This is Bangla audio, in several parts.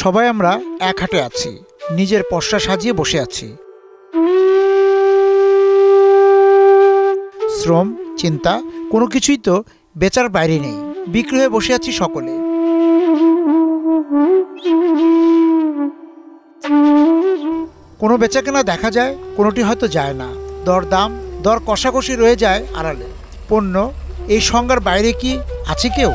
সবাই আমরা এক হাটে আছি, নিজের পসরা সাজিয়ে বসে আছি। শ্রম, চিন্তা কোনো কিছুই তো বেচার বাইরে নেই। বিক্রি হয়ে বসে আছি সকলে। কোনো বেচাকেনা দেখা যায়, কোনোটি হয়তো যায় না। দর কষাকষি রয়ে যায় আড়ালে। পণ্য এই সংজ্ঞার বাইরে কি আছে কেউ?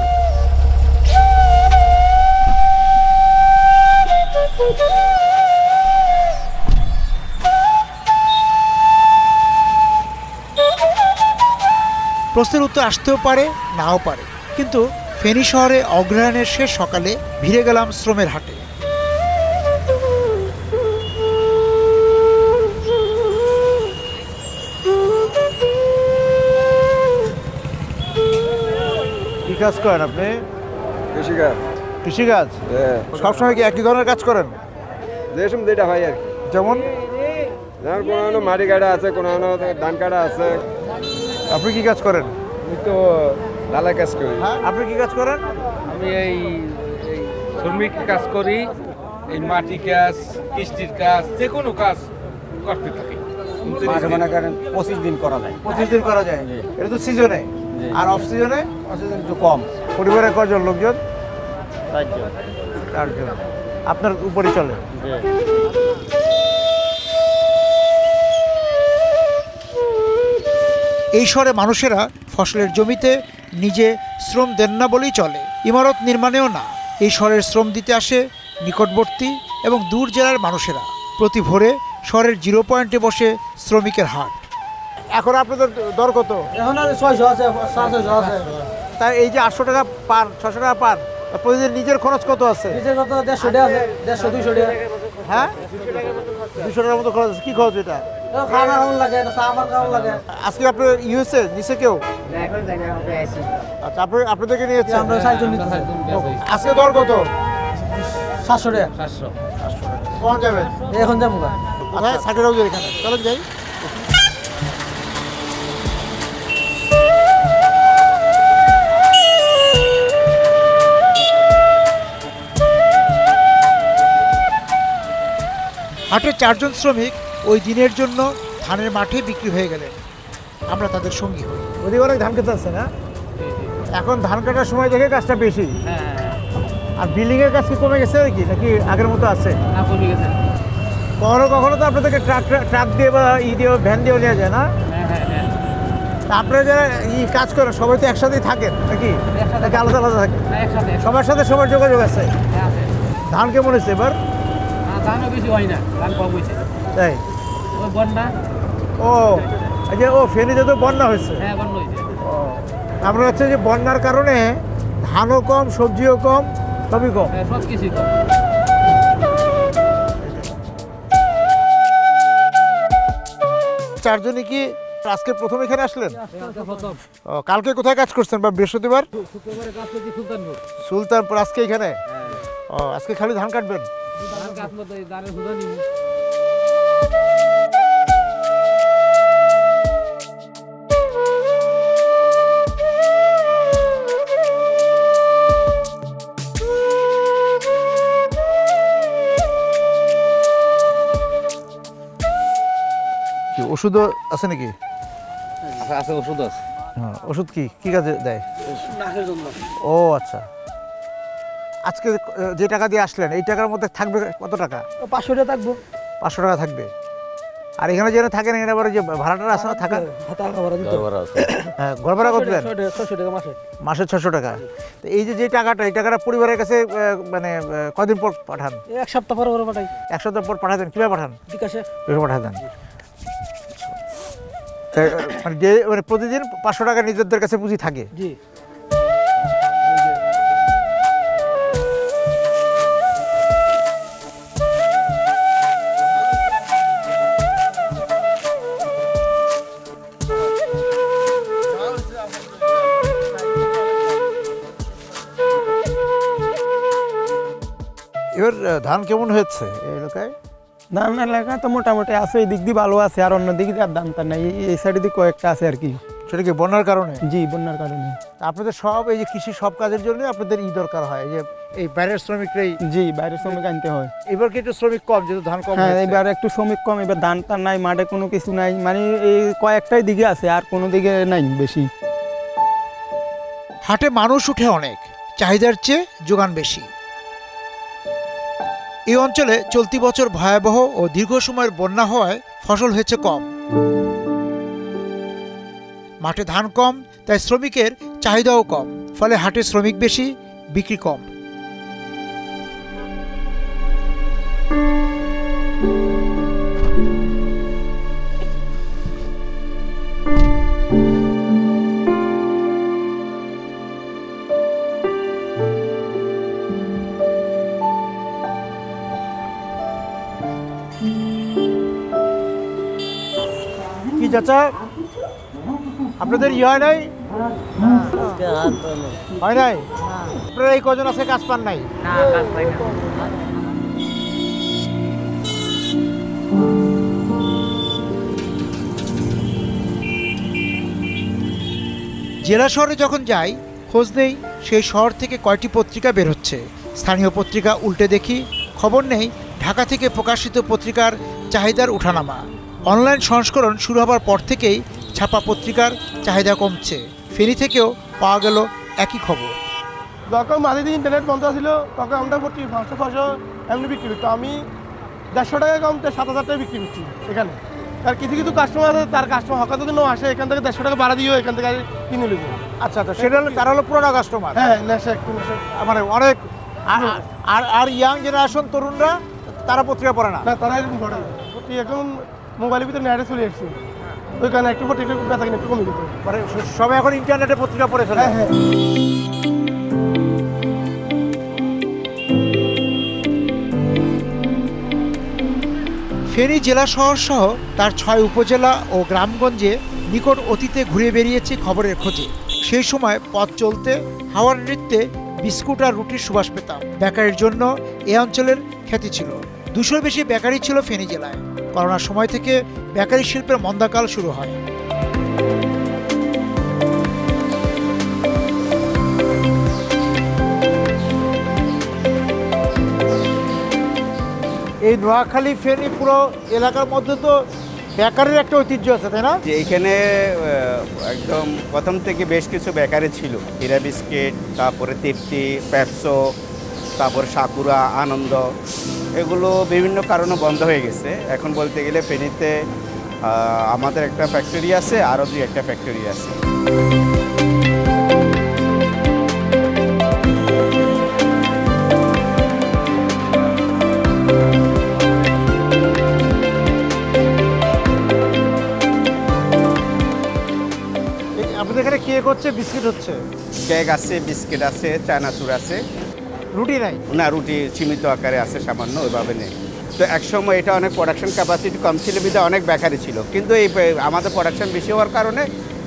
প্রশ্নের উত্তর আসতেও পারে, নাও পারে, কিন্তু ফেনী শহরে অগ্রহায়ণের শেষ সকালে ভিড়ে গেলাম শ্রমের হাটে। কি কাজ করেন আপনি? কৃষিকাজ। কৃষিকাজ? সবসময় কি একই ধরনের কাজ করেন? যেসব যেটা হয় আর কি। যেমন কোনো মাটি কাটা আছে, কোনো ধান কাটা আছে। আপনি কি কাজ করেন? আমি তো ঢালাই কাজ করি। আপনি কি কাজ করেন? আমি এই শ্রমিক কাজ করি, এই মাটি কাজ, কৃষির কাজ, যে কোনো কাজ করতে থাকি। মনে করেন 25 দিন করা যায়। 25 দিন করা যায়। এটা তো সিজনে। আর অফ সিজনে? অফ সিজন একটু কম। পরিবারে কয়জন লোকজন? 4 জন। আপনার উপরে চলে? এই শহরে মানুষেরা ফসলের জমিতে নিজে শ্রম দেন না বলেই চলে, ইমারত নির্মাণেও না। এই শহরের শ্রম দিতে আসে নিকটবর্তী এবং দূর জেলার মানুষেরা। প্রতি ভোরে শহরের 0 পয়েন্টে বসে শ্রমিকের হাট। এখন আপনাদের দর কত? এখন 600 আছে, 700 আছে। তাই এই যে 800 টাকা পার, 600 টাকা পার, প্রতিদিন নিজের খরচ কত আছে? নিজের কত 150 টাকা আছে, 150-200 টাকা। হ্যাঁ, 200 টাকার মতো খরচ। কি খরচ এটা? খানা খাওয়ান লাগে, চা পান খাওয়ান লাগে। আজকে আপনার হয়েছে নিচে কেউ? আচ্ছা, আপনাদেরকে নিয়েছে? আমরা 4 জন নিতে। আজকে দর কত? 700 টাকা। 700। কখন যাবেন? এখন যাবো। কোথায়? সাকির হাউজের এখানে। চলেন যাই। হাটের 4 জন শ্রমিক ওই দিনের জন্য ধানের মাঠে বিক্রি হয়ে গেলেন। আমরা তাদের সঙ্গী হই। ওদিকে অনেক ধান খেতে আছে না? এখন ধান কাটার সময় দেখে কাজটা বেশি। আর বিল্ডিং এর কাজ কি কমে গেছে নাকি আগের মতো আছে? কখনো কখনো তো আপনাদেরকে ট্রাক দিয়ে বা দিয়ে ভ্যান দিয়েও নেওয়া যায় না? তা আপনারা যারা কাজ করেন সবাই তো একসাথেই থাকেন নাকি আলাদা আলাদা থাকেন? সবার সাথে সবার যোগাযোগ আছে? ধান কেমন হয়েছে এবার? ধানও বেশি হয় না, ধান কম হয়েছে। তাই? ওই বন্যা। এই যে ফেনীতে তো বন্যা হয়েছে। হ্যাঁ, বন্যা হয়েছে। আমরা হচ্ছে যে বন্যার কারণে ধানও কম, সবজিও কম, সবই কম। সব কিছুই কম। চারজনই কি আজকে প্রথম এখানে আসলেন? কালকে কোথায় কাজ করছেন বা বৃহস্পতিবার? সুলতানপুর। আজকে এখানে? আজকে খালি ধান কাটবেন? ওষুধও আছে নাকি? আছে, ওষুধ আছে। ওষুধ কি কাজে দেয়? ও আচ্ছা। আজকে যে টাকা দিয়ে আসলেন এই টাকার মধ্যে থাকবে কত টাকা? 500 টাকা থাকবো। 500 টাকা থাকবে। আর এখানে যেন থাকেন এখানে আবার যে ভাড়াটা আছে না থাকা? হ্যাঁ, ঘর ভাড়া কত দেন? 600 টাকা মাসে। মাসে 600 টাকা। তো এই যে টাকাটা, এই টাকাটা পরিবারের কাছে মানে কদিন পর পাঠান? 1 সপ্তাহ পর পাঠাই। 1 সপ্তাহ পর পাঠাতেন? কিভাবে পাঠান? বিকাশে পাঠাতেন। মানে প্রতিদিন 500 টাকা নিজেদের কাছে পুঁজি থাকে? জি। এবার ধান কেমন হয়েছে এই এলাকায়? ধান এলাকা তো মোটামুটি আছে, এই দিক দিয়ে ভালো আছে, আর অন্য দিক দিয়ে আর ধান তার নাই। এই সাইডে দিয়ে কয়েকটা আছে আর কি। সেটা কি বন্যার কারণে? জি, বন্যার কারণে। তা আপনাদের সব এই যে কৃষি সব কাজের জন্য আপনাদের দরকার হয় যে এই বাইরের শ্রমিকরাই। জি, বাইরে শ্রমিক আনতে হয়। এবার কি একটু শ্রমিক কম, যেহেতু ধান কম হ্যাঁ, হয়েছে? এবার একটু শ্রমিক কম, এবার ধান টান নাই, মাঠে কোনো কিছু নাই, মানে এই কয়েকটাই দিকে আছে, আর কোনো দিকে নাই বেশি। হাটে মানুষ উঠে অনেক, চাহিদার চেয়ে যোগান বেশি। এই অঞ্চলে চলতি বছর ভয়াবহ ও দীর্ঘ সময়ের বন্যা হওয়ায় ফসল হয়েছে কম। মাঠে ধান কম, তাই শ্রমিকের চাহিদাও কম, ফলে হাটে শ্রমিক বেশি, বিক্রি কম। কি চাচা আপনাদের হয় নাই? হয় নাই? আপনারা এই কজন আছে কাজ পান নাই? জেলা শহরে যখন যাই, খোঁজ নেই সেই শহর থেকে কয়টি পত্রিকা বের হচ্ছে। স্থানীয় পত্রিকা উল্টে দেখি, খবর নেই ঢাকা থেকে প্রকাশিত পত্রিকার চাহিদার উঠানামা। অনলাইন সংস্করণ শুরু হবার পর থেকেই ছাপা পত্রিকার চাহিদা কমছে। ফেনী থেকেও পাওয়া গেল একই খবর। যখন মাঝে দিন ইন্টারনেট বন্ধ ছিল তখন আমরা 500 এমনি বিক্রি করতো। আমি 150 টাকা কমতে 7,000 টাকা বিক্রি করছি এখানে। আর কিছু কিছু কাস্টমার আছে, তার কাস্টমার হকার যদি আসে, এখান থেকে 150 টাকা ভাড়া দিয়েও এখান থেকে কিনে নেবো। আচ্ছা, তো সেটা হলো তারা হলো পুরোনো কাস্টমার। হ্যাঁ, নেশা একটু নেশা, মানে অনেক আর ইয়াং জেনারেশন তরুণরা তারা পত্রিকা পড়ে না। না, তারা এরকম ঘটে না। এখন মোবাইলের ভিতরে নেটে চলে আসছে, ওইখানে একটু পত্রিকা বেচা কিনে একটু কমে যেত। মানে সবাই এখন ইন্টারনেটে পত্রিকা পড়ে ফেলে। হ্যাঁ, হ্যাঁ। ফেনী জেলা শহর সহ তার 6 উপজেলা ও গ্রামগঞ্জে নিকট অতীতে ঘুরে বেরিয়েছি খবরের খোঁজে। সেই সময় পথ চলতে হাওয়ার নৃত্যে বিস্কুট আর রুটির সুবাস পেতাম। বেকারির জন্য এ অঞ্চলের খ্যাতি ছিল। 200-র বেশি বেকারি ছিল ফেনী জেলায়। করোনার সময় থেকে বেকারি শিল্পের মন্দাকাল শুরু হয়। এই নোয়াখালী ফেনী পুরো এলাকার মধ্যে তো বেকারির একটা ঐতিহ্য আছে, তাই না? যে এখানে একদম প্রথম থেকে বেশ কিছু বেকারি ছিল। হীরা বিস্কিট, তারপরে তৃপ্তি, পেপসো, তারপর সাকুরা, আনন্দ, এগুলো বিভিন্ন কারণে বন্ধ হয়ে গেছে। এখন বলতে গেলে ফেনীতে আমাদের একটা ফ্যাক্টরি আছে, আরও 2-1টা ফ্যাক্টরি আছে। আপনাদের এখানে কেক হচ্ছে, বিস্কিট হচ্ছে? কেক আছে, বিস্কিট আছে, চানাচুর আছে। রুটি নাই? না, রুটি সীমিত আকারে আছে, সামান্য, ওইভাবে নেই। তো একসময় এটা অনেক প্রোডাকশন ক্যাপাসিটি কম ছিল, বিধায় অনেক বেকারি ছিল। কিন্তু এই আমাদের প্রোডাকশন বেশি হওয়ার কারণে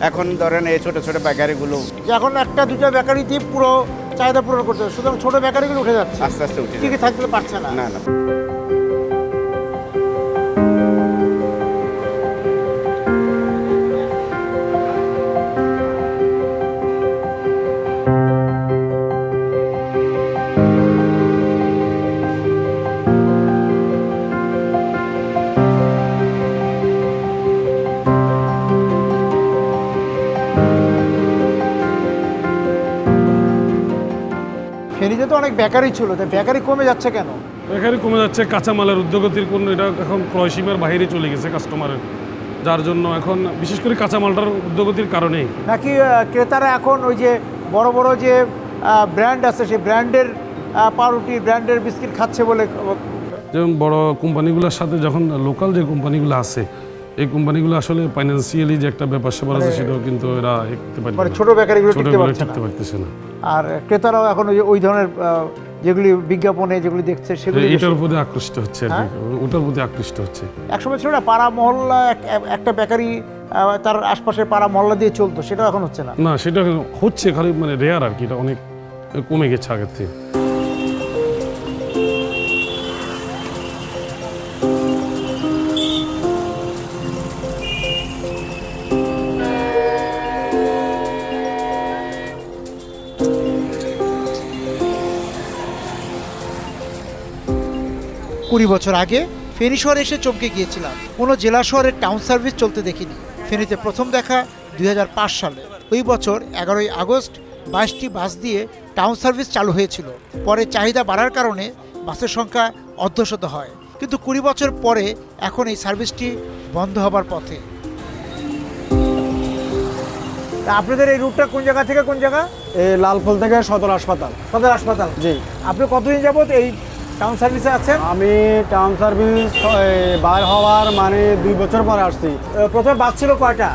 এখন ধরেন এই ছোটো ছোটো বেকারিগুলো এখন 1-2টা বেকারিতে পুরো চাহিদা পূরণ করতে হবে, সুতরাং ছোটো বেকারিগুলো উঠে যাচ্ছে, আস্তে আস্তে উঠে কি থাকতে পারছে না। না না। ফেনীতে তো অনেক বেকারি ছিল, তাই বেকারি কমে যাচ্ছে কেন? বেকারি কমে যাচ্ছে, কাঁচামালের উদ্যোগতির পণ্য এটা এখন ক্রয়সীমার বাইরে চলে গেছে কাস্টমারের, যার জন্য এখন বিশেষ করে কাঁচামালটার উদ্যোগতির কারণেই। নাকি ক্রেতারা এখন ওই যে বড় বড় যে ব্র্যান্ড আছে সেই ব্র্যান্ডের পাউরুটি, ব্র্যান্ডের বিস্কিট খাচ্ছে বলে? যেমন বড় কোম্পানিগুলোর সাথে যখন লোকাল যে কোম্পানিগুলো আছে, এই কোম্পানিগুলো আসলে ফাইন্যান্সিয়ালি যে একটা ব্যাপার স্যাপার আছে, সেটাও কিন্তু এরা করতে পারে, মানে ছোট বেকারিগুলো টিকতে পারতেছে না। আর ক্রেতারাও এখন ওই ধরনের যেগুলি বিজ্ঞাপনে যেগুলি দেখছে সেগুলি এটার প্রতি আকৃষ্ট হচ্ছে আর কি, ওটার প্রতি আকৃষ্ট হচ্ছে। একসময় ছিল না পাড়া মহল্লা, একটা বেকারি তার আশপাশের পাড়া মহল্লা দিয়ে চলতো, সেটাও এখন হচ্ছে না। না, সেটা হচ্ছে, খালি মানে রেয়ার আর কি, এটা অনেক কমে গেছে আগের থেকে। 20 বছর আগে ফেনী শহরে এসে চমকে গিয়েছিলাম। কোনো জেলা শহরের টাউন সার্ভিস চলতে দেখিনি। ফেনীতে প্রথম দেখা 2005 সালে। ওই বছর 11ই আগস্ট 22টি বাস দিয়ে টাউন সার্ভিস চালু হয়েছিল। পরে চাহিদা বাড়ার কারণে বাসের সংখ্যা অর্ধশত হয়, কিন্তু 20 বছর পরে এখন এই সার্ভিসটি বন্ধ হবার পথে। আপনাদের এই রুটটা কোন জায়গা থেকে কোন জায়গা? এই লালফুল থেকে সদর হাসপাতাল। সদর হাসপাতাল। জি। আপনি কতদিন যাবত এই টাউন সার্ভিসে আছেন? আমি টাউন সার্ভিস বার হওয়ার মানে 2 বছর পরে আসছি। প্রথমে বাস ছিল কয়টা?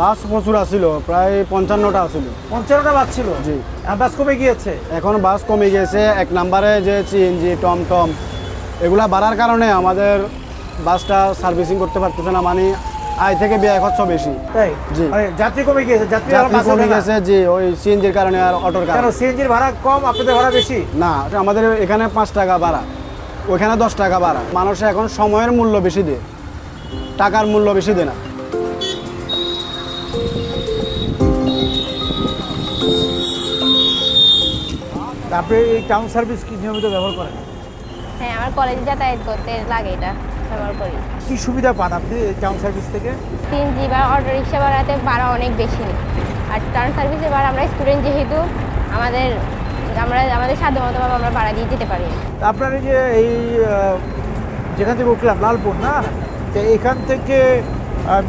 বাস প্রচুর আসছিল, প্রায় 55টা আসছিল। 55টা বাস ছিল? জি। বাস কমে গিয়েছে? এখন বাস কমে গিয়েছে। 1 নম্বরে যে সিএনজি, টমটম এগুলা বাড়ার কারণে আমাদের বাসটা সার্ভিসিং করতে পারতেছে না, মানে আয় থেকে ব্যয় খরচ বেশি। তাই? জি। যাত্রী কমে গিয়েছে? যাত্রী কমে গেছে, জি। ওই সিএনজির কারণে আর অটোর কারণে। কেন সিএনজির ভাড়া কম, আপনাদের ভাড়া বেশি? না, আমাদের এখানে 5 টাকা ভাড়া, ওইখানে 10 টাকা ভাড়া। মানুষ এখন সময়ের মূল্য বেশি দেয়, টাকার মূল্য বেশি দেয় না। আপনি এই টাউন সার্ভিস কি নিয়মিত ব্যবহার করেন? হ্যাঁ, আমার কলেজে যাতায়াত করতে লাগে, এটা ব্যবহার করি। কি সুবিধা পান আপনি এই টাউন সার্ভিস থেকে? সিএনজি বা অটো রিক্সা ভাড়াতে ভাড়া অনেক বেশি নেই। আর টাউন সার্ভিসে ভাড়া আমরা স্টুডেন্ট যেহেতু আমাদের সাধ্য মতোভাবে আমরা ভাড়া দিয়ে যেতে পারি। আপনার এই যে এই যেখান থেকে উঠলাম লালপুর, না, তো এখান থেকে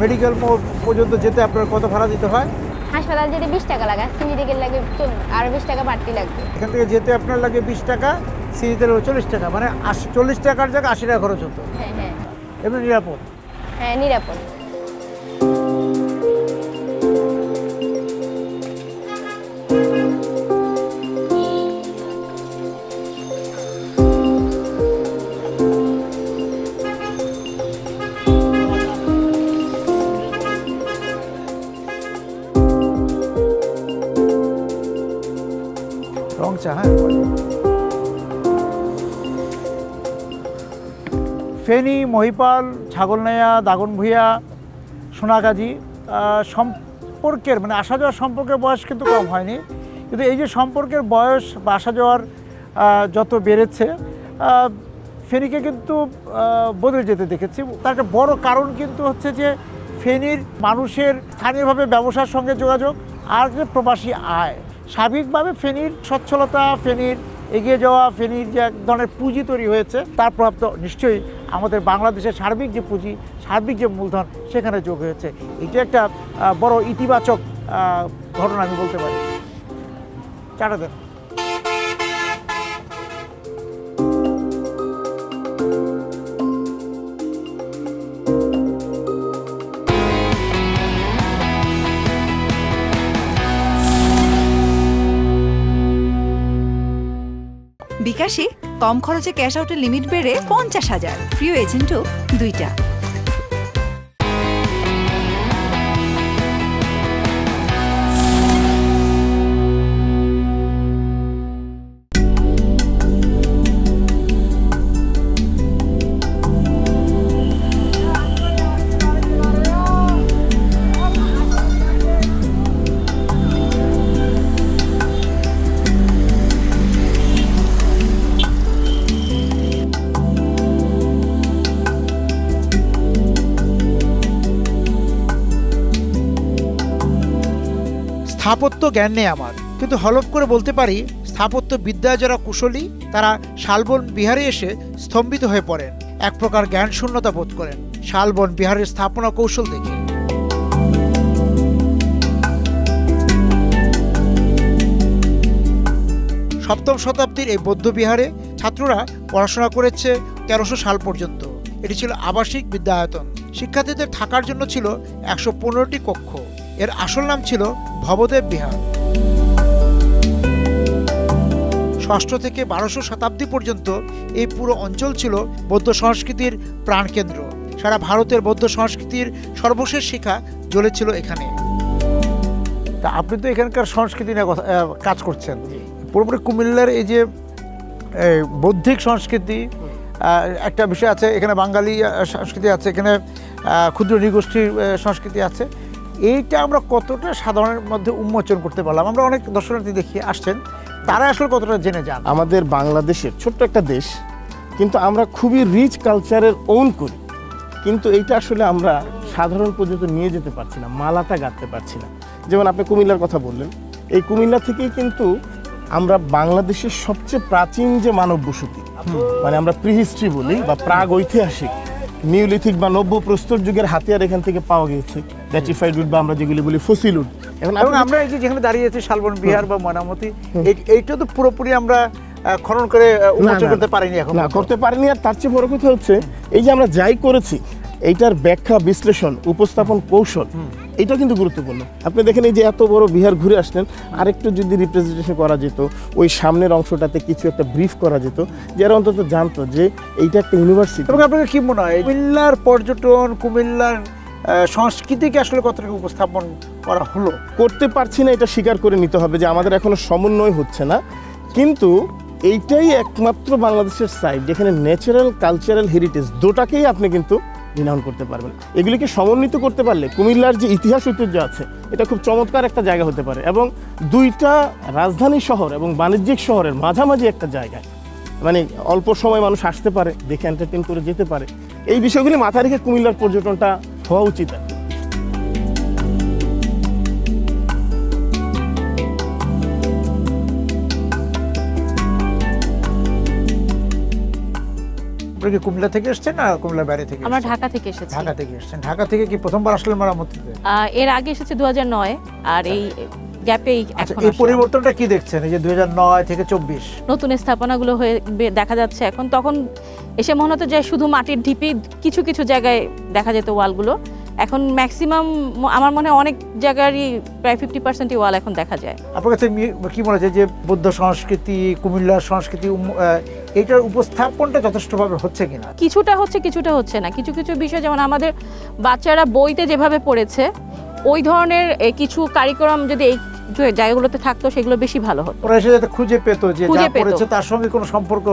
মেডিকেল মোড় পর্যন্ত যেতে আপনার কত ভাড়া দিতে হয়? হাসপাতাল যেতে 20 টাকা লাগে, সিএনজি থেকে লাগে আরও 20 টাকা বাড়তি লাগবে। এখান থেকে যেতে আপনার লাগে 20 টাকা, সিএনজিতে লাগে 40 টাকা, মানে 40 টাকার জায়গায় 80 টাকা খরচ হতো। হ্যাঁ হ্যাঁ। এমনি নিরাপদ? হ্যাঁ, নিরাপদ। রংচা, হ্যাঁ। ফেনী, মহিপাল, ছাগলনাইয়া, দাগনভূঞা, সোনাগাজী সম্পর্কের মানে আসা যাওয়ার সম্পর্কের বয়স কিন্তু কম হয়নি, কিন্তু এই যে সম্পর্কের বয়স বা আসা যাওয়ার যত বেড়েছে, ফেনীকে কিন্তু বদলে যেতে দেখেছি। তার একটা বড় কারণ কিন্তু হচ্ছে যে ফেনীর মানুষের স্থানীয়ভাবে ব্যবসার সঙ্গে যোগাযোগ আর যে প্রবাসী আয়। স্বাভাবিকভাবে ফেনীর সচ্ছলতা, ফেনীর এগিয়ে যাওয়া, ফেনীর যে এক ধরনের পুঁজি তৈরি হয়েছে, তার প্রভাব তো নিশ্চয়ই আমাদের বাংলাদেশের সার্বিক যে পুঁজি, সার্বিক যে মূলধন, সেখানে যোগ হয়েছে। এটা একটা বড় ইতিবাচক ঘটনা আমি বলতে পারি। চাটা দেন। বিকাশে কম খরচে ক্যাশ আউটের লিমিট বেড়ে 50,000, প্রিয় এজেন্টও 2টা। স্থাপত্য জ্ঞান নেই আমার, কিন্তু হলফ করে বলতে পারি স্থাপত্য বিদ্যায় যারা কুশলী তারা শালবন বিহারে এসে স্তম্ভিত হয়ে পড়েন, এক প্রকার জ্ঞান শূন্যতা বোধ করেন শালবন বিহারের স্থাপনা কৌশল দেখে। সপ্তম শতাব্দীর এই বৌদ্ধ বিহারে ছাত্ররা পড়াশোনা করেছে 1300 সাল পর্যন্ত। এটি ছিল আবাসিক বিদ্যায়তন। শিক্ষার্থীদের থাকার জন্য ছিল 115টি কক্ষ। এর আসল নাম ছিল ভবদেব বিহার। 6ষ্ঠ থেকে 1200 শতাব্দী পর্যন্ত এই পুরো অঞ্চল ছিল বৌদ্ধ সংস্কৃতির প্রাণকেন্দ্র। সারা ভারতের বৌদ্ধ সংস্কৃতির সর্বশেষ শিখা জ্বলেছিল এখানে। তা আপনি তো এখানকার সংস্কৃতি নিয়ে কাজ করছেন। পুরোপুরি কুমিল্লার এই যে বৌদ্ধিক সংস্কৃতি একটা বিষয় আছে, এখানে বাঙালি সংস্কৃতি আছে, এখানে ক্ষুদ্র নৃগোষ্ঠীর সংস্কৃতি আছে। এইটা আমরা কতটা সাধারণের মধ্যে উন্মোচন করতে পারলাম? আমরা অনেক দর্শনার্থী দেখি আসছেন, তারা আসলে কতটা জেনে যান? আমাদের বাংলাদেশের ছোট্ট একটা দেশ, কিন্তু আমরা খুবই রিচ কালচারের ওন করি, কিন্তু এইটা আসলে আমরা সাধারণ পর্যন্ত নিয়ে যেতে পারছি না, মালাটা গাঁথতে পারছি না। যেমন আপনি কুমিল্লার কথা বললেন, এই কুমিল্লা থেকেই কিন্তু আমরা বাংলাদেশের সবচেয়ে প্রাচীন যে মানব বসতি, মানে আমরা প্রিহিস্ট্রি বলি বা প্রাগ ঐতিহাসিক, নিওলিথিক বা নব্য প্রস্তর যুগের হাতিয়ার এখান থেকে পাওয়া গেছে, ব্যাট্রিফাইড উড বা আমরা যেগুলি বলি ফসিল উড। এবং আমরা এই যে যেখানে দাঁড়িয়ে আছি শালবন বিহার বা ময়নামতি, এইটা তো পুরোপুরি আমরা খনন করে উন্মোচন করতে পারিনি, এখন না করতে পারিনি। আর তার চেয়ে বড় কথা হচ্ছে এই যে আমরা যাই করেছি এইটার ব্যাখ্যা, বিশ্লেষণ, উপস্থাপন কৌশল, এটা কিন্তু গুরুত্বপূর্ণ। আপনি দেখেন এই যে এত বড় বিহার ঘুরে আসলেন, আরেকটু যদি রিপ্রেজেন্টেশন করা যেত, ওই সামনের অংশটাতে কিছু একটা ব্রিফ করা যেত, যারা অন্তত জানতো যে এইটা একটা ইউনিভার্সিটি। এবং আপনাকে কি মনে হয় কুমিল্লার পর্যটন, কুমিল্লার সংস্কৃতিকে আসলে কতটুকু উপস্থাপন করা হলো? করতে পারছি না, এটা স্বীকার করে নিতে হবে যে আমাদের এখনো সমন্বয় হচ্ছে না। কিন্তু এইটাই একমাত্র বাংলাদেশের সাইড যেখানে ন্যাচারাল কালচারাল হেরিটেজ দুটাকেই আপনি কিন্তু রিনাউন করতে পারবেন। এগুলিকে সমন্বিত করতে পারলে কুমিল্লার যে ইতিহাস ঐতিহ্য আছে এটা খুব চমৎকার একটা জায়গা হতে পারে, এবং দুইটা রাজধানী শহর এবং বাণিজ্যিক শহরের মাঝামাঝি একটা জায়গায়, মানে অল্প সময় মানুষ আসতে পারে, দেখে এন্টারটেইন করে যেতে পারে। এই বিষয়গুলি মাথায় রেখে কুমিল্লার পর্যটনটা হওয়া উচিত। কি কুমিল্লা থেকে এসেছেন না কুমিল্লার বাইরে থেকে? আমরা ঢাকা থেকে এসেছি। ঢাকা থেকে এসেছেন। ঢাকা থেকে কি প্রথমবার আসলে মেরামতিতে? এর আগে এসেছে 2009, আর এই গ্যাপেই এখন এই পরিবর্তনটা কি দেখছেন এই যে 2009 থেকে 24 নতুন স্থাপনাগুলো হয়ে দেখা যাচ্ছে এখন? তখন এসে মনে হতো যে শুধু মাটির ঢিপি, কিছু কিছু জায়গায় দেখা যেত ওয়ালগুলো, এখন ম্যাক্সিমাম আমার মনে হয় অনেক জায়গারই প্রায় 50% ওয়াল এখন দেখা যায়। আপনার কাছে কি মনে হচ্ছে যে বৌদ্ধ সংস্কৃতি, কুমিল্লার সংস্কৃতি, এইটার উপস্থাপনটা যথেষ্টভাবে হচ্ছে কিনা? কিছুটা হচ্ছে, কিছুটা হচ্ছে না। কিছু কিছু বিষয় যেমন আমাদের বাচ্চারা বইতে যেভাবে পড়েছে ওই ধরনের কিছু কারিকুলাম যদি এই জায়গাগুলোতে থাকতো সেগুলো বেশি ভালো হতো। ওরা এসে যাতে খুঁজে পেত যে যা পড়েছে তার সঙ্গে কোনো সম্পর্ক,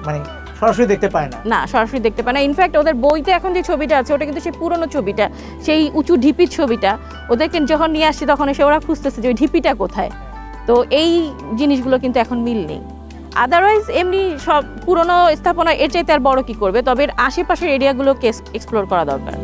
মানে সরাসরি দেখতে পায় না। না, সরাসরি দেখতে পায় না। ইনফ্যাক্ট ওদের বইতে এখন যে ছবিটা আছে ওটা কিন্তু সেই পুরনো ছবিটা, সেই উঁচু ঢিপির ছবিটা। ওদেরকে যখন নিয়ে আসছি তখন এসে ওরা খুঁজতেছে যে ওই ঢিপিটা কোথায়। তো এই জিনিসগুলো কিন্তু এখন মিল নেই। আদারওয়াইজ এমনি সব পুরনো স্থাপনা এর চাইতে আর বড় কি করবে, তবে আশেপাশের এরিয়াগুলোকে এক্সপ্লোর করা দরকার।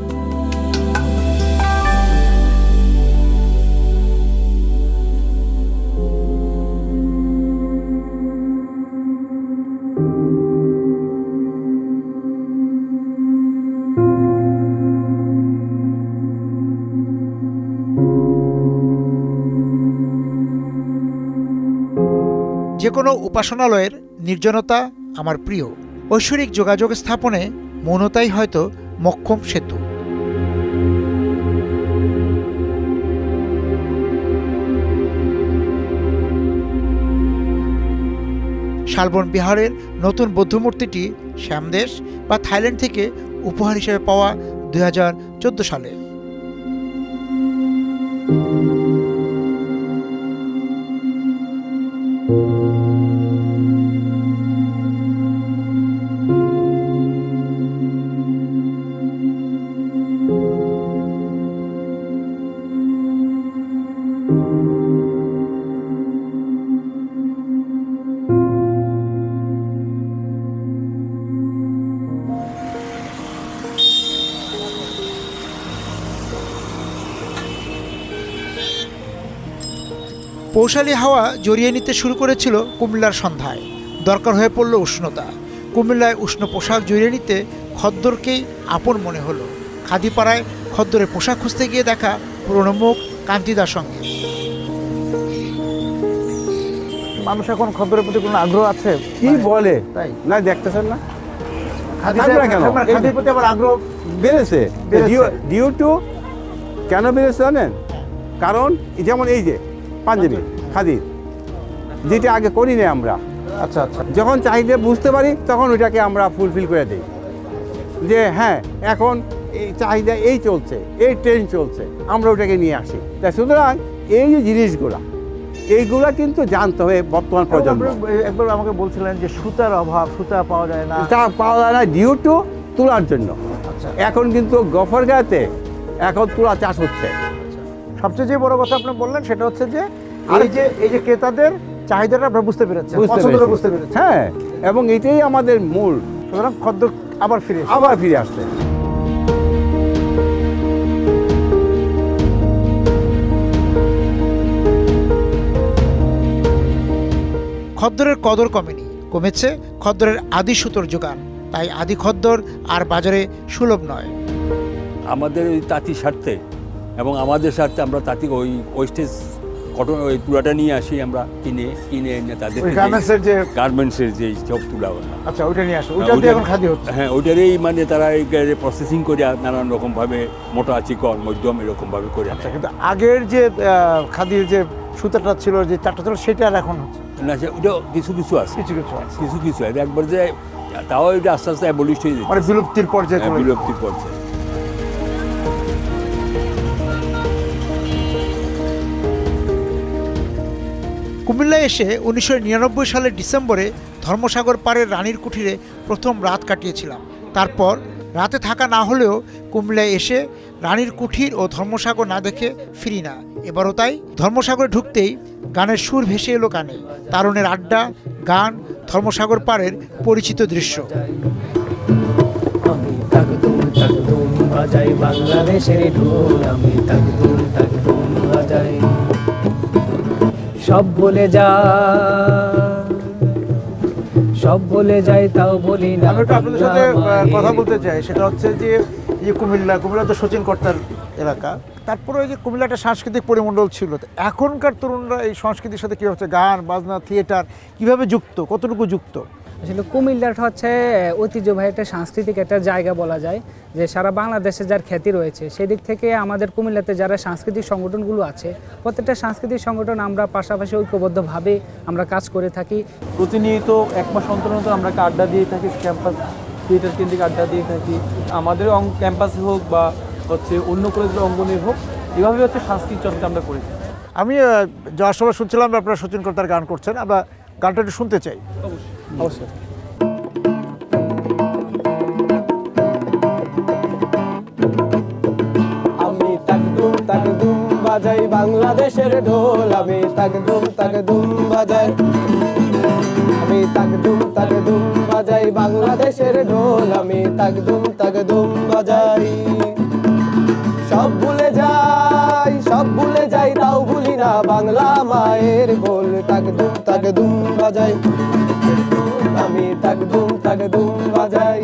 যে কোনো উপাসনালয়ের নির্জনতা আমার প্রিয়। ঐশ্বরিক যোগাযোগ স্থাপনে মৌনতাই হয়তো মক্ষম সেতু। শালবন বিহারের নতুন বৌদ্ধমূর্তিটি শ্যামদেশ বা থাইল্যান্ড থেকে উপহার হিসেবে পাওয়া 2014 সালে। পৌষালি হাওয়া জড়িয়ে নিতে শুরু করেছিল কুমিল্লার সন্ধ্যায়। দরকার হয়ে পড়ল উষ্ণতা। কুমিল্লায় উষ্ণ পোশাক জড়িয়ে নিতে খদ্দরকেই আপন মনে হলো। খাদিপাড়ায় খদ্দরের পোশাক খুঁজতে গিয়ে দেখা পুরনো মুখ কান্তিদার সঙ্গে। মানুষ এখন খদ্দরের প্রতি কোনো আগ্রহ আছে? কি বলে তাই না, দেখতেছেন না খাদির প্রতি আবার আগ্রহ বেড়েছে। ডিউ টু কেন বেড়েছে জানেন? কারণ যেমন এই যে পাঞ্জাবি খাদির, যেটা আগে করি না আমরা। আচ্ছা আচ্ছা, যখন চাহিদা বুঝতে পারি তখন ওইটাকে আমরা ফুলফিল করে দিই যে হ্যাঁ এখন এই চাহিদা এই চলছে, এই ট্রেন্ড চলছে, আমরা ওটাকে নিয়ে আসি। তাই সুতরাং এই যে জিনিসগুলা এইগুলা কিন্তু জানতে হবে বর্তমান প্রজন্ম। একবার আমাকে বলছিলেন যে সুতার অভাব, সুতা পাওয়া যায় না। তা পাওয়া যায় না ডিউ টু তুলার জন্য। এখন কিন্তু গফরগাঁওতে এখন তুলা চাষ হচ্ছে। সবচেয়ে যে বড় কথা আপনি বললেন সেটা হচ্ছে যে এই যে ক্রেতাদের চাহিদাটা আমরা বুঝতে পেরেছি, বুঝতে পেরেছি। বুঝতে পেরেছি। হ্যাঁ, এবং এটাই আমাদের মূল। সুতরাং খাদ্য আবার ফিরে আসছে। খদ্দরের কদর কমেনি, কমেছে খদ্দরের আদি সুতোর যোগান। তাই আদি খদ্দর আর বাজারে সুলভ নয়। আমাদের ওই তাঁতি স্বার্থে এবং আমাদের স্বার্থে আমরা তাঁতি ওই ওয়েস্টেজ কটন ওই তুলাটা নিয়ে আসি, আমরা কিনে এনে তাদের গার্মেন্টসের যে সব তুলা। আচ্ছা, ওইটা নিয়ে আসো, ওইটা দিয়ে এখন খাদি হচ্ছে। হ্যাঁ, ওইটারই মানে তারা প্রসেসিং করে নানান রকমভাবে মোটা চিকন মধ্যম এরকমভাবে করে। আচ্ছা, কিন্তু আগের যে খাদির যে সুতাটা ছিল, যে চারটা ছিল, সেটা আর এখন হচ্ছে না। ওটা কিছু কিছু আছে, কিছু একবার যে তাও এটা আস্তে আস্তে অ্যাবলিশ হয়ে যাচ্ছে, মানে বিলুপ্তির পর্যায়ে। কুমিল্লায় এসে 1999 সালের ডিসেম্বরে ধর্মসাগর পাড়ের রানীর কুঠিরে প্রথম রাত কাটিয়েছিলাম। তারপর রাতে থাকা না হলেও কুমিল্লায় এসে রানীর কুঠির ও ধর্মসাগর না দেখে ফিরি না। এবারও তাই ধর্মসাগরে ঢুকতেই গানের সুর ভেসে এলো কানে। তারুণের আড্ডা, গান, ধর্মসাগর পাড়ের পরিচিত দৃশ্য। সব বলে যাই তাও বলি না। আমি একটু আপনাদের সাথে কথা বলতে চাই, সেটা হচ্ছে যে কুমিল্লা তো শচীন কর্তার এলাকা, তারপরে ওই যে কুমিল্লা একটা সাংস্কৃতিক পরিমণ্ডল ছিল। এখনকার তরুণরা এই সংস্কৃতির সাথে কীভাবে হচ্ছে, গান বাজনা থিয়েটার কীভাবে যুক্ত, কতটুকু যুক্ত? আসলে কুমিল্লাটা হচ্ছে ঐতিহ্যবাহী একটা সাংস্কৃতিক একটা জায়গা বলা যায়, যে সারা বাংলাদেশে যার খ্যাতি রয়েছে। সেদিক থেকে আমাদের কুমিল্লাতে যারা সাংস্কৃতিক সংগঠনগুলো আছে, প্রত্যেকটা সাংস্কৃতিক সংগঠন আমরা পাশাপাশি ঐক্যবদ্ধভাবে আমরা কাজ করে থাকি। প্রতিনিয়ত এক মাস অন্তর আমরা আড্ডা দিয়ে থাকি, ক্যাম্পাস থিয়েটার কেন্দ্রিক আড্ডা দিয়ে থাকি। আমাদের ক্যাম্পাসে হোক বা হচ্ছে অন্য কলেজের অঙ্গনে হোক, এভাবে হচ্ছে সাংস্কৃতিক চর্চা আমরা করি। আমি যাওয়ার সময় শুনছিলাম আপনারা শচীন কর্তার গান করছেন, আমরা গানটা একটু শুনতে চাই। অবশ্যই। আমি তাকদুম তাকদুম বাজাই বাংলাদেশের ঢোল, আমি তাকদুম তাকদুম বাজাই, আমি তাকদুম তাকদুম বাজাই বাংলাদেশের ঢোল, আমি তাকদুম তাকদুম বাজাই। সব ভুলে যাই তাও ভুলি না বাংলা মায়ের গোল, তাকদুম তাকদুম বাজাই, আমি তাকদুম তাকদুম বাজাই।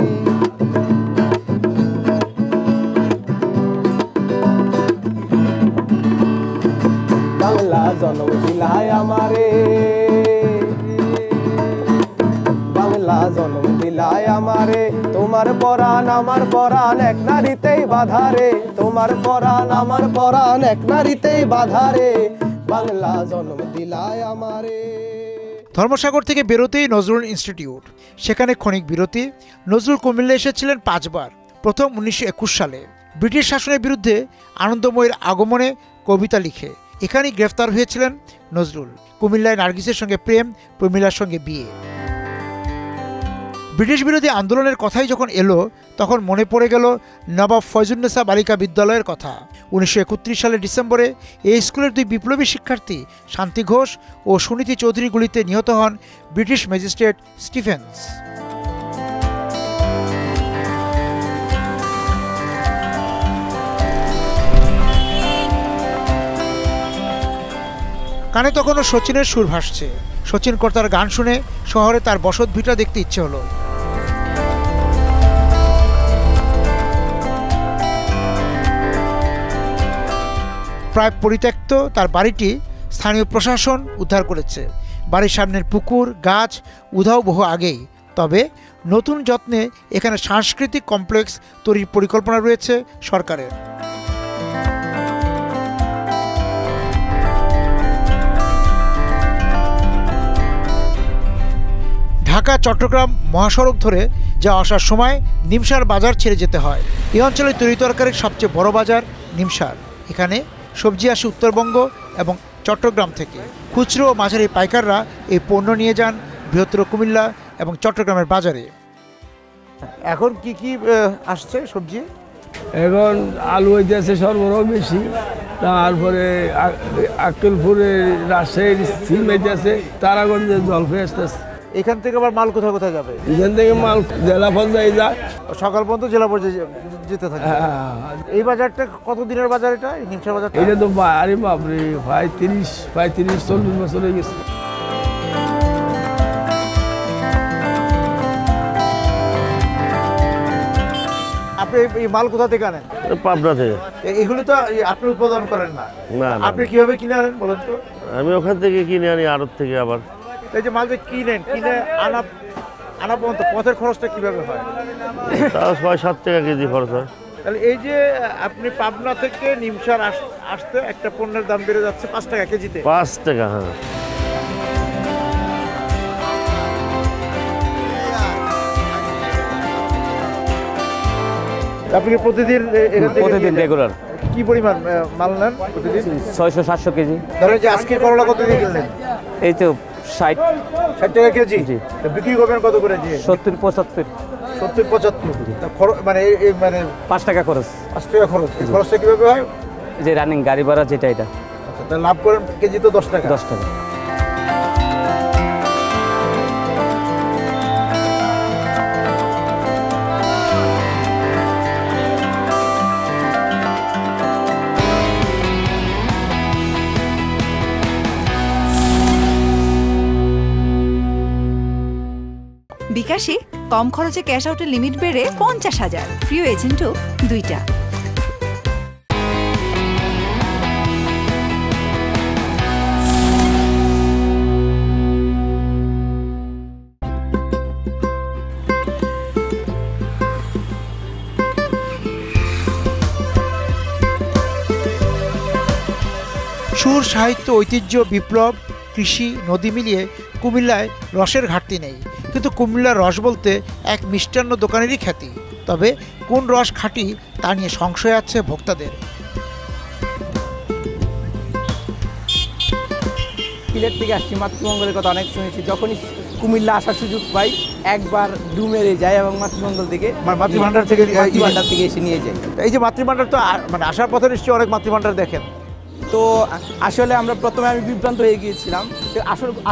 বাংলা জনম দিলায় আমারে, বাংলা জনম দিলায় আমারে, তোমার পরাণ আমার পরাণ এক নারীতেই বাধারে, তোমার পরাণ আমার পরাণ এক নারীতেই বাধারে, বাংলা জনম দিলায় আমারে। ধর্মসাগর থেকে বেরোতেই নজরুল ইনস্টিটিউট, সেখানে ক্ষণিক বিরতি। নজরুল কুমিল্লা এসেছিলেন 5 বার। প্রথম 1921 সালে ব্রিটিশ শাসনের বিরুদ্ধে আনন্দময়ীর আগমনে কবিতা লিখে এখানেই গ্রেফতার হয়েছিলেন নজরুল। কুমিল্লায় নার্গিসের সঙ্গে প্রেম, প্রমীলার সঙ্গে বিয়ে। ব্রিটিশ বিরোধী আন্দোলনের কথাই যখন এলো, তখন মনে পড়ে গেল নবাব ফয়জুন্নেসা বালিকা বিদ্যালয়ের কথা। 1931 সালের ডিসেম্বরে এই স্কুলের 2 বিপ্লবী শিক্ষার্থী শান্তি ঘোষ ও সুনীতি চৌধুরী গুলিতে নিহত হন ব্রিটিশ ম্যাজিস্ট্রেট স্টিফেন্স। কানে তখনও শচীনের সুর ভাসছে। শচীন কর্তার গান শুনে শহরে তার বসত ভিটা দেখতে ইচ্ছে হলো। প্রায় পরিত্যক্ত তার বাড়িটি স্থানীয় প্রশাসন উদ্ধার করেছে। বাড়ির সামনের পুকুর, গাছ উধাও বহু আগেই। তবে নতুন যত্নে এখানে সাংস্কৃতিক কমপ্লেক্স তৈরির পরিকল্পনা রয়েছে সরকারের। ঢাকা চট্টগ্রাম মহাসড়ক ধরে যা আসার সময় নিমসার বাজার ছেড়ে যেতে হয়। এই অঞ্চলে তরি তরকারির সবচেয়ে বড় বাজার নিমসার। এখানে সবজি আসে উত্তরবঙ্গ এবং চট্টগ্রাম থেকে। খুচরো ও মাঝারি পাইকাররা এই পণ্য নিয়ে যান বৃহত্তর কুমিল্লা এবং চট্টগ্রামের বাজারে। এখন কি কি আসছে সবজি? এখন আলু হইতেছে সরবরাহ বেশি, তারপরে আক্কেলপুরে রাজশাহীর সিম হইতেছে, তারাগঞ্জের জলপাই আসতেছে। এখান থেকে আবার মাল কোথায় কোথায় যাবে? এখান থেকে মাল জেলা পর্যায়ে যায়, সকাল পর্যন্ত জেলা পর্যায়ে যেতে থাকে। এই বাজারটা কত দিনের বাজার এটা, এই নিমসার বাজারটা? এটা তো আরে বাপরে প্রায় 30-40 বছর হয়ে গেছে। আপনি এই মাল কোথা থেকে আনেন? পাবনা থেকে। এগুলো তো আপনি উৎপাদন করেন না? না। আপনি কিভাবে কিনে আনেন বলেন তো? আমি ওখান থেকে কিনে আনি, আড়ত থেকে। আবার এই যে মাল যে কিনে আনা পর্যন্ত পথের খরচটা কিভাবে হয়? তাও 6-7 টাকা কেজি খরচ হয়। তাহলে এই যে আপনি পাবনা থেকে নিমসার আসতে একটা পণ্যের দাম বেড়ে যাচ্ছে 5 টাকা কেজিতে। 5 টাকা, হ্যাঁ। আপনি কি প্রতিদিন রেগুলার কি পরিমাণ মাল নেন প্রতিদিন? 600-700 কেজি। ধরেন যে আজকে করলা কত দিয়ে কিনলেন? এই তো 60 টাকা কেজি। বিক্রি করবেন কত করে? 70-75। 70-75 মানে মানে 5 টাকা খরচ। 5 টাকা খরচ। খরচটা কিভাবে হয়? যে রানিং গাড়ি ভাড়া যেটা এটা। আচ্ছা, লাভ করেন কেজি তো 10 টাকা। 10 টাকা। বিকাশে কম খরচে ক্যাশ আউটের লিমিট বেড়ে 50,000, প্রিয় এজেন্টও 2টা। সুর, সাহিত্য, ঐতিহ্য, বিপ্লব, কৃষি, নদী মিলিয়ে কুমিল্লায় রসের ঘাটতি নেই। কিন্তু কুমিল্লার রস বলতে এক মিষ্টান্ন দোকানেরই খ্যাতি। তবে কোন রস খাঁটি তা নিয়ে সংশয় আছে ভোক্তাদের। সিলেট থেকে আসছি, মাতৃমঙ্গলের কথা অনেক শুনেছি। যখনই কুমিল্লা আসার সুযোগ পাই একবার ডু মেরে যায় এবং মাতৃমঙ্গল থেকে মাতৃভান্ডার থেকে এসে নিয়ে যাই। এই যে মাতৃভান্ডার তো মানে আসার পথে নিশ্চয়ই অনেক মাতৃভান্ডার দেখেন। তো আসলে আমরা প্রথমে আমি বিভ্রান্ত হয়ে গিয়েছিলাম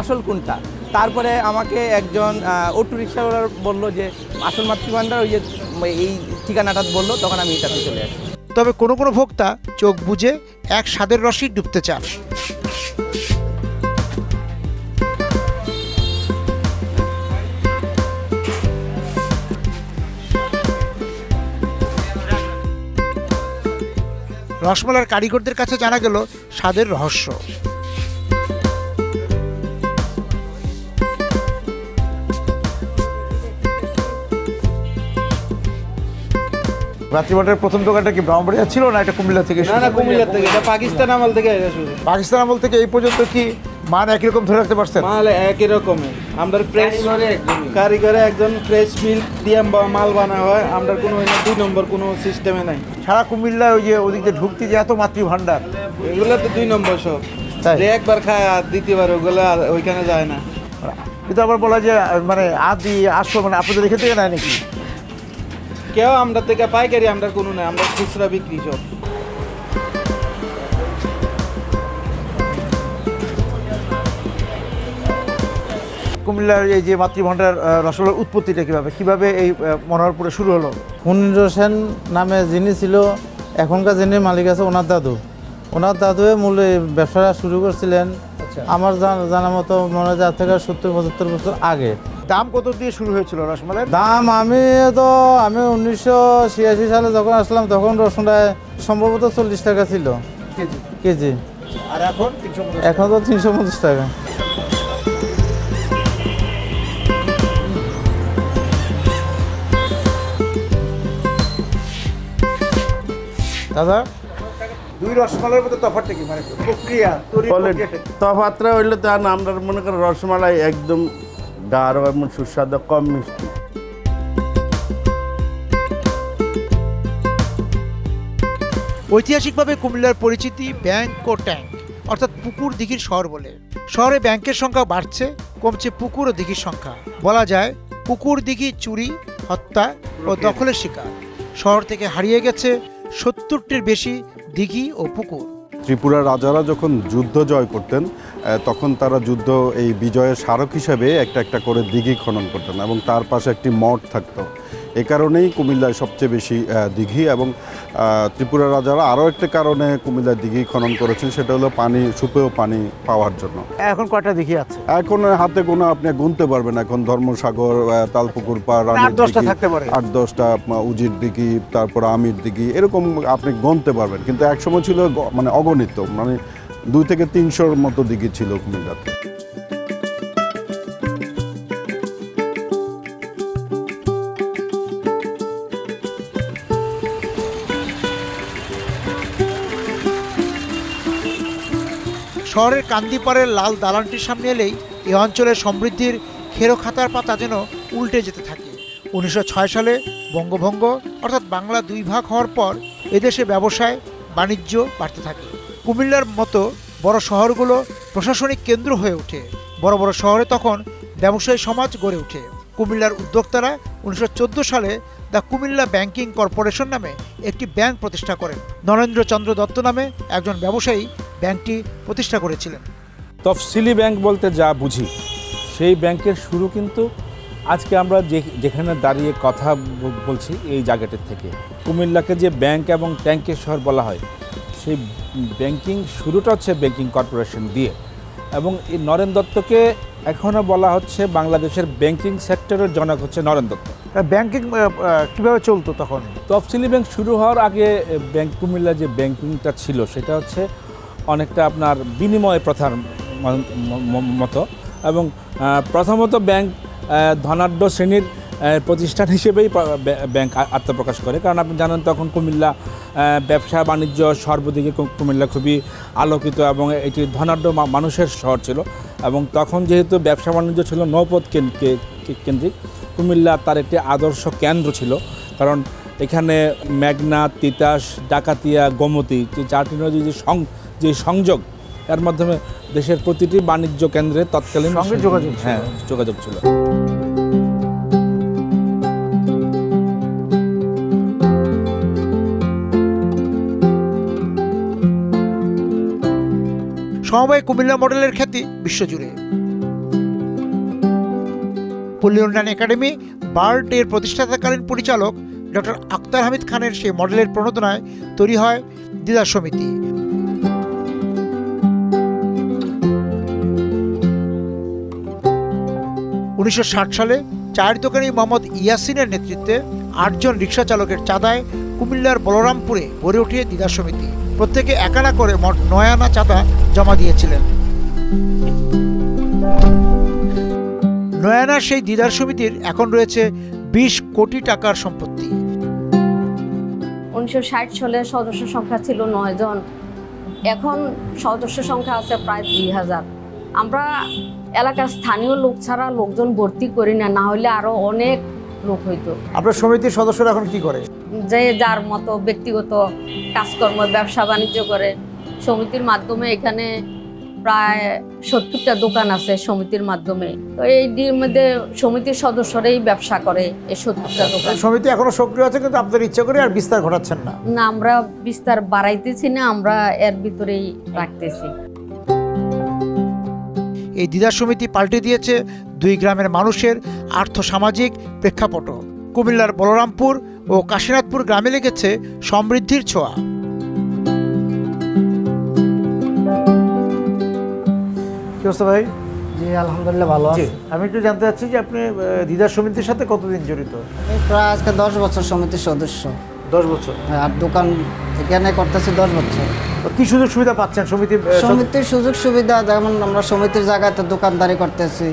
আসল কোনটা। তারপরে আমাকে একজন অটো রিক্সাওয়ালা বললো যে আসল মাতৃভান্ডার ওই যে এই ঠিকানাটা বললো, তখন আমি এটাতে চলে আসি। তবে কোনো কোনো ভোক্তা চোখ বুজে এক স্বাদের রসই ডুবতে চান। রসমালার কারিগরদের কাছে জানা গেল স্বাদের রহস্য। মাতৃভান্ডারের প্রথম দোকানটা কি ব্রাহ্মণবাড়িয়া ছিল না এটা কুমিল্লা থেকে? না, কুমিল্লা থেকে। এটা পাকিস্তান আমল থেকে। পাকিস্তান আমল থেকে এই পর্যন্ত কি মান একই রকম ধরে রাখতে পারছেন? মাল একই রকমের। আমরা ফ্রেশ কারিগরে একজন ফ্রেশ মিল্ক দিয়ে মাল বানা হয়। আমরা কোনো 2 নম্বর কোনো সিস্টেমে নাই। সারা কুমিল্লা ওই যে ওদিক দিয়ে ঢুকতে যে এত মাতৃভান্ডার, এগুলো তো 2 নম্বর সব। যে একবার খায় আর দ্বিতীয়বার ওগুলো ওইখানে যায় না। কিন্তু আবার বলা যে মানে আদি আসো মানে আপনাদের এখান থেকে নেয় নাকি? কেউ আমরা থেকে পাইকারি আমরা কোনো নেই, আমরা খুচরা বিক্রি সব। কুমিল্লার এই যে মাতৃভান্ডার রসগোল্লার উৎপত্তিটা কিভাবে এই মনোহরপুরে শুরু হলো? মুনির হোসেন নামে যিনি ছিল, এখনকার যিনি মালিক আছে ওনার দাদু মূল এই ব্যবসাটা শুরু করছিলেন। আমার জানা মতো মনে হয় থেকে 70-75 বছর আগে। দাম কত দিয়ে শুরু হয়েছিল রসমালাই? দাম আমি 1986 সালে যখন আসলাম তখন রসমালাই সম্ভবত 40 টাকা ছিল কেজি। আর এখন তো 350 টাকা। দাদা, দুই রসমালাইয়ের মধ্যে তফাৎটা কি, মানে প্রক্রিয়া তফাৎটা হইলে তো আমরা মনে করি রসমালাই একদম গাঢ় এবং সুস্বাদু, কম মিষ্টি। ঐতিহাসিকভাবে কুমিল্লার পরিচিতি ব্যাংক ও ট্যাঙ্ক, অর্থাৎ পুকুর দিঘির শহর বলে। শহরে ব্যাংকের সংখ্যা বাড়ছে, কমছে পুকুর ও দিঘির সংখ্যা। বলা যায় পুকুর দিঘি চুরি, হত্যা ও দখলের শিকার। শহর থেকে হারিয়ে গেছে 70টির বেশি দিঘি ও পুকুর। ত্রিপুরার রাজারা যখন যুদ্ধ জয় করতেন তখন তারা যুদ্ধ এই বিজয়ের স্মারক হিসেবে একটা একটা করে দিঘি খনন করতেন এবং তার পাশে একটি মঠ থাকতো। এ কারণেই কুমিল্লায় সবচেয়ে বেশি দিঘি, এবং ত্রিপুরা রাজারা আরও একটা কারণে কুমিল্লায় দিঘি খনন করেছেন, সেটা হলো পানি, সুপেয় পানি পাওয়ার জন্য। এখন কয়টা দিঘি আছে? এখন হাতে গোনা আপনি গুনতে পারবেন। এখন ধর্মসাগর, তালপুকুর পাড়, 8-10টা থাকতে পারে, 8-10টা, উজির দিঘি, তারপর আমির দিঘি, এরকম আপনি গুনতে পারবেন। কিন্তু একসময় ছিল মানে অগণিত, মানে 2 থেকে 300-র মতো দিঘি ছিল কুমিল্লাতে। শহরের কান্দিপাড়ের লাল দালানটির সামনে এলেই এই অঞ্চলের সমৃদ্ধির খেরোখাতার পাতা যেন উল্টে যেতে থাকে। 1906 সালে বঙ্গভঙ্গ অর্থাৎ বাংলা 2 ভাগ হওয়ার পর এদেশে ব্যবসায় বাণিজ্য বাড়তে থাকে। কুমিল্লার মতো বড় শহরগুলো প্রশাসনিক কেন্দ্র হয়ে ওঠে। বড় বড় শহরে তখন ব্যবসায়ী সমাজ গড়ে ওঠে। কুমিল্লার উদ্যোক্তারা 1914 সালে দ্য কুমিল্লা ব্যাংকিং কর্পোরেশন নামে একটি ব্যাংক প্রতিষ্ঠা করেন। নরেন্দ্রচন্দ্র দত্ত নামে একজন ব্যবসায়ী ব্যাংকটি প্রতিষ্ঠা করেছিলেন। তফসিলি ব্যাংক বলতে যা বুঝি সেই ব্যাংকের শুরু কিন্তু আজকে আমরা যেখানে দাঁড়িয়ে কথা বলছি এই জায়গাটার থেকে। কুমিল্লাকে যে ব্যাংক এবং ট্যাঙ্কের শহর বলা হয়, সেই ব্যাংকিং শুরুটা হচ্ছে ব্যাংকিং কর্পোরেশন দিয়ে, এবং এই নরেন দত্তকে এখনও বলা হচ্ছে বাংলাদেশের ব্যাংকিং সেক্টরের জনক হচ্ছে নরেন দত্ত। ব্যাংকিং কীভাবে চলতো তখন? তফসিলি ব্যাংক শুরু হওয়ার আগে ব্যাংক কুমিল্লা যে ব্যাংকিংটা ছিল সেটা হচ্ছে অনেকটা আপনার বিনিময় প্রথার মতো, এবং প্রথমত ব্যাংক ধনাঢ্য শ্রেণীর প্রতিষ্ঠান হিসেবেই ব্যাংক আত্মপ্রকাশ করে। কারণ আপনি জানেন তখন কুমিল্লা ব্যবসা বাণিজ্য সর্বদিকে কুমিল্লা খুবই আলোকিত এবং এটি ধনাঢ্য মানুষের শহর ছিল, এবং তখন যেহেতু ব্যবসা বাণিজ্য ছিল নৌপথ কেন্দ্রিক, কুমিল্লা তার একটি আদর্শ কেন্দ্র ছিল। কারণ এখানে মেঘনা, তিতাস, ডাকাতিয়া, গোমতী, যে 4টি নদী যে সংযোগ, এর মাধ্যমে দেশের প্রতিটি বাণিজ্য কেন্দ্রে তৎকালীন যোগাযোগ ছিল। সমবায় কুমিল্লা মডেলের খ্যাতি বিশ্বজুড়ে। পল্লী উন্নয়ন একাডেমি বার্ড এর প্রতিষ্ঠাতাকালীন পরিচালক ডক্টর আক্তার হামিদ খানের সেই মডেলের প্রণোদনায় তৈরি হয় দিদার সমিতি। 1960 সালে চায়ের দোকানি মোহাম্মদ ইয়াসিনের নেতৃত্বে 8 জন রিক্সা চালকের চাঁদায় কুমিল্লার বলরামপুরে গড়ে ওঠে দিদার সমিতি। প্রত্যেকে 1 আনা করে মোট 9 আনা চাঁদা জমা দিয়েছিলেন। 9 আনার সেই দিদার সমিতির এখন রয়েছে 20 কোটি টাকার সম্পত্তি। 1960 সালে সদস্য সংখ্যা ছিল 9 জন, এখন সদস্য সংখ্যা আছে প্রায় 2000। আমরা এলাকার স্থানীয় লোক ছাড়া লোকজন ভর্তি করি না, না হলে আরো অনেক লোক হইতো। আপনার সমিতির সদস্যরা এখন কি করে? যে যার মতো ব্যক্তিগত কাজকর্ম, ব্যবসা বাণিজ্য করে। সমিতির মাধ্যমে এখানে প্রায় 70টা দোকান আছে সমিতির মাধ্যমে। তো এই মধ্যে সমিতির সদস্যরাই ব্যবসা করে এই 70টা দোকান। সমিতি এখনো সক্রিয় আছে, কিন্তু আপনাদের ইচ্ছা করে আর বিস্তার ঘটাচ্ছেন না? না, আমরা বিস্তার বাড়াইতেছি না, আমরা এর ভিতরেই রাখতেছি। এই দিদার সমিতি পাল্টে দিয়েছে 2 গ্রামের মানুষের আর্থসামাজিক প্রেক্ষাপট। কুমিল্লার বলরামপুর ও কাশীনাথপুর গ্রামে লেগেছে সমৃদ্ধির ছোঁয়া। কি অবস্থা ভাই? জি আলহামদুলিল্লাহ ভালো আছি। আমি একটু জানতে চাচ্ছি যে আপনি দিদার সমিতির সাথে কতদিন জড়িত? প্রায় আজকে 10 বছর সমিতির সদস্য। 10 বছর? হ্যাঁ, আর দোকান এখানে করতেছি 10 বছর। কি সুযোগ সুবিধা পাচ্ছেন সমিতির সুযোগ সুবিধা? যেমন আমরা সমিতির জায়গাতে দোকানদারি করতেছি।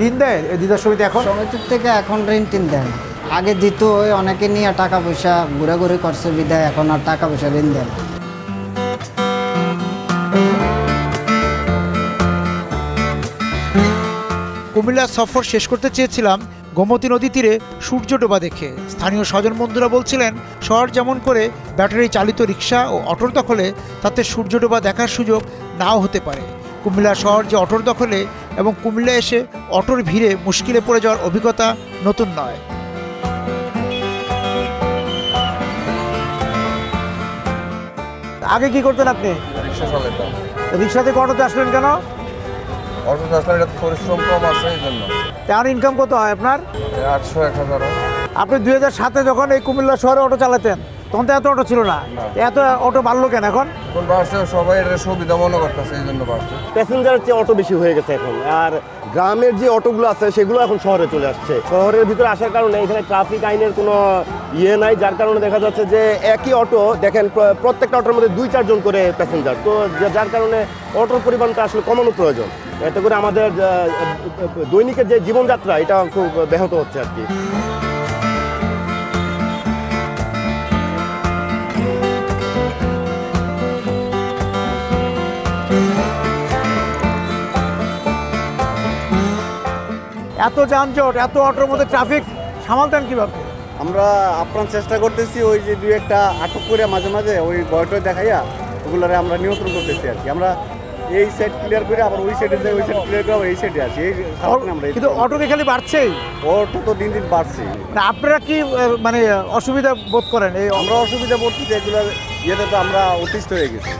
ঋণ দেয় দিদার সমিতি? এখন সমিতির থেকে এখন ঋণ দেয়। আগে দিত, ওই অনেকে নিয়ে টাকা পয়সা ঘুরে করছে বিদায়, এখন আর টাকা পয়সা ঋণ দেয় না। কুমিল্লা সফর শেষ করতে চেয়েছিলাম গোমতী নদী তীরে সূর্য ডোবা দেখে। স্থানীয় স্বজন বন্ধুরা বলছিলেন শহর যেমন করে ব্যাটারি চালিত রিক্সা ও অটোর দখলে, তাতে সূর্য ডোবা দেখার সুযোগ নাও হতে পারে। কুমিল্লা শহর যে অটোর দখলে এবং কুমিল্লা এসে অটোর ভিড়ে মুশকিলে পড়ে যাওয়ার অভিজ্ঞতা নতুন নয়। আগে কি করতেন আপনি? রিক্সা চালাতাম। রিক্সা থেকে অটোতে আসলেন কেন? অটোতে আসলাম, এটা পরিশ্রম কম আছে এই জন্য। তার ইনকাম কত হয় আপনার? 800-1000। আপনি 2007-এ যখন এই কুমিল্লা শহরে অটো চালাতেন তখন তো এত অটো ছিল না, এত অটো বাড়লো কেন এখন? এখন বাড়ছে, সবাই এটা সুবিধা মনে করতেছে, এই জন্য বাড়ছে। প্যাসেঞ্জারের চেয়ে অটো বেশি হয়ে গেছে এখন। আর গ্রামের যে অটোগুলো আছে সেগুলো এখন শহরে চলে আসছে। শহরের ভিতরে আসার কারণে এখানে ট্রাফিক আইনের কোনো নাই, যার কারণে দেখা যাচ্ছে যে একই অটো দেখেন প্রত্যেকটা অটোর মধ্যে 2-4 জন করে প্যাসেঞ্জার, তো যার কারণে অটোর পরিমাণটা আসলে কমানো প্রয়োজন। এতে করে আমাদের দৈনিকের যে জীবনযাত্রা এটা খুব ব্যাহত হচ্ছে আর কি। এত যানজট, এত অটোর মধ্যে ট্রাফিক সামালতেন কিভাবে? আমরা আপ্রাণ চেষ্টা করতেছি, ওই যে 2-1টা আটক করে মাঝে মাঝে ওই ভয়টয় দেখাইয়া ওগুলোরে আমরা নিয়ন্ত্রণ করতেছি আর কি। আমরা এই সাইড ক্লিয়ার করে আবার ওই সাইডে যাই, ওই সাইড ক্লিয়ার করে আবার এই সাইডে আসি। এই আমরা কিন্তু অটো কি খালি বাড়ছেই? অটো তো দিন দিন বাড়ছে। আপনারা কি মানে অসুবিধা বোধ করেন? এই আমরা অসুবিধা বোধ করছি, এগুলোর ইয়েতে তো আমরা অতিষ্ঠ হয়ে গেছি।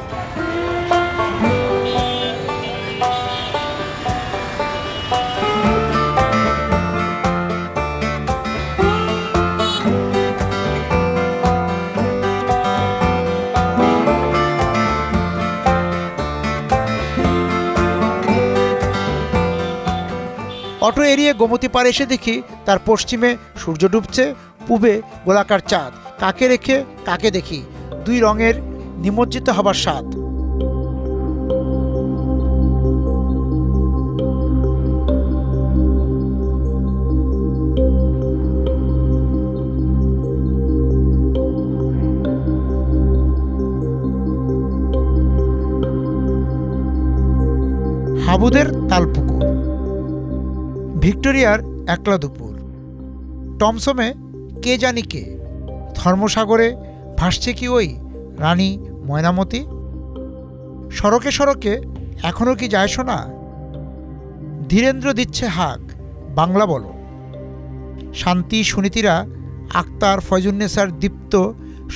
অটো এড়িয়ে গোমতী পাড়ে এসে দেখি তার পশ্চিমে সূর্য ডুবছে, পূবে গোলাকার চাঁদ। কাকে রেখে কাকে দেখি, দুই রঙের নিমজ্জিত হবার স্বাদ। হাবুদের তালপুকুর, ভিক্টোরিয়ার একলা দুপুর, টমসমে কে জানি কে, ধর্মসাগরে ভাসছে কি ওই রানী ময়নামতি। সড়কে সড়কে এখনও কি যায় শোনা, ধীরেন্দ্র দিচ্ছে হাক, বাংলা বলো। শান্তি সুনীতিরা, আক্তার, ফয়জুন্নেসার দীপ্ত,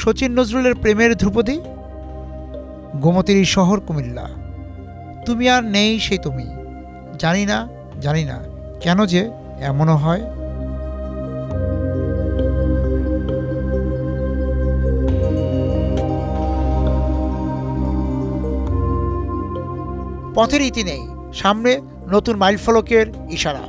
শচীন নজরুলের প্রেমের ধ্রুপদী। গোমতীর শহর কুমিল্লা, তুমি আর নেই সেই তুমি। জানি না জানি না কেন যে এমনও হয়। পথের ইতি নেই, সামনে নতুন মাইলফলকের ইশারা।